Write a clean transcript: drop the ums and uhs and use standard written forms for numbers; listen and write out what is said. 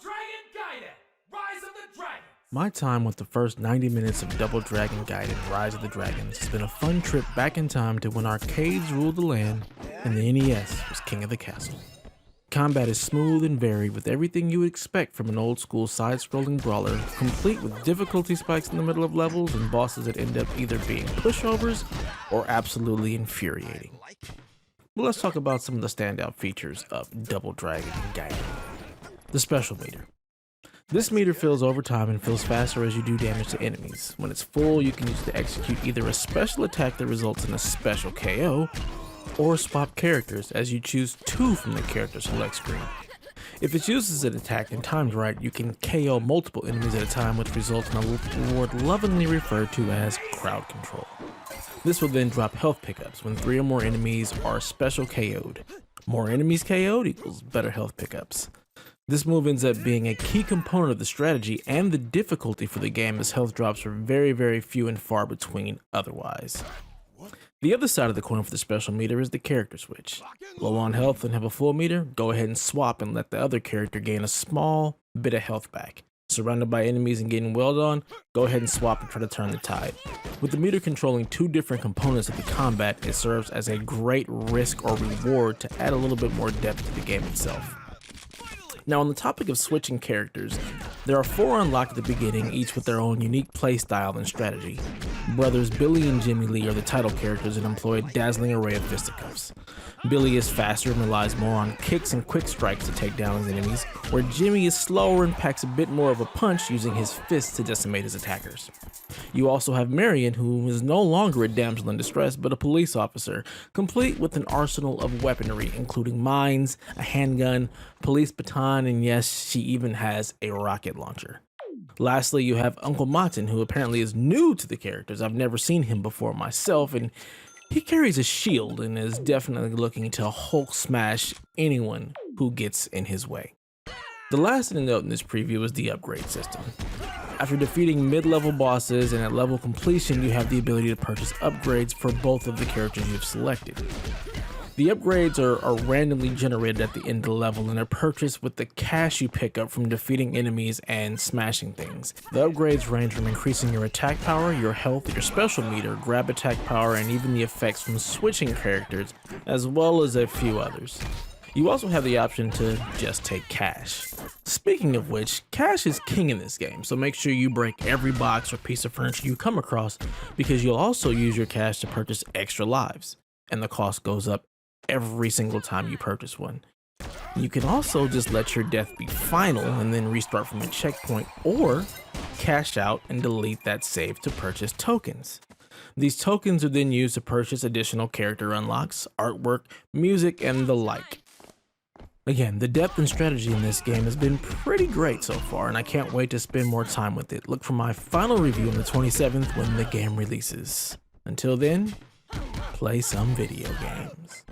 Dragon Gaiden, Rise of the Dragons! My time with the first 90 minutes of Double Dragon Gaiden, Rise of the Dragons has been a fun trip back in time to when arcades ruled the land and the NES was king of the castle. Combat is smooth and varied with everything you would expect from an old school side-scrolling brawler, complete with difficulty spikes in the middle of levels and bosses that end up either being pushovers or absolutely infuriating. But let's talk about some of the standout features of Double Dragon Gaiden. The special meter. This meter fills over time and fills faster as you do damage to enemies. When it's full, you can use it to execute either a special attack that results in a special KO, or swap characters as you choose two from the character select screen. If it's used as an attack and timed right, you can KO multiple enemies at a time, which results in a reward lovingly referred to as crowd control. This will then drop health pickups when 3 or more enemies are special KO'd. More enemies KO'd equals better health pickups. This move ends up being a key component of the strategy and the difficulty for the game, as health drops are very few and far between otherwise. The other side of the coin for the special meter is the character switch. Low on health and have a full meter, go ahead and swap and let the other character gain a small bit of health back. Surrounded by enemies and getting wailed on, go ahead and swap and try to turn the tide. With the meter controlling 2 different components of the combat, it serves as a great risk or reward to add a little bit more depth to the game itself. Now, on the topic of switching characters, there are 4 unlocked at the beginning, each with their own unique playstyle and strategy. Brothers Billy and Jimmy Lee are the title characters and employ a dazzling array of fisticuffs. Billy is faster and relies more on kicks and quick strikes to take down his enemies, where Jimmy is slower and packs a bit more of a punch, using his fists to decimate his attackers. You also have Marion, who is no longer a damsel in distress, but a police officer, complete with an arsenal of weaponry, including mines, a handgun, police baton, and yes, she even has a rocket launcher. Lastly, you have Uncle Martin, who apparently is new to the characters. I've never seen him before myself, and he carries a shield and is definitely looking to Hulk smash anyone who gets in his way. The last thing to note in this preview is the upgrade system. After defeating mid-level bosses and at level completion, you have the ability to purchase upgrades for both of the characters you've selected. The upgrades are randomly generated at the end of the level and are purchased with the cash you pick up from defeating enemies and smashing things. The upgrades range from increasing your attack power, your health, your special meter, grab attack power, and even the effects from switching characters, as well as a few others. You also have the option to just take cash. Speaking of which, cash is king in this game, so make sure you break every box or piece of furniture you come across, because you'll also use your cash to purchase extra lives, and the cost goes up every single time you purchase one. You can also just let your death be final and then restart from a checkpoint, or cash out and delete that save to purchase tokens. These tokens are then used to purchase additional character unlocks, artwork, music, and the like. Again, the depth and strategy in this game has been pretty great so far, and I can't wait to spend more time with it. Look for my final review on the 27th when the game releases. Until then, play some video games.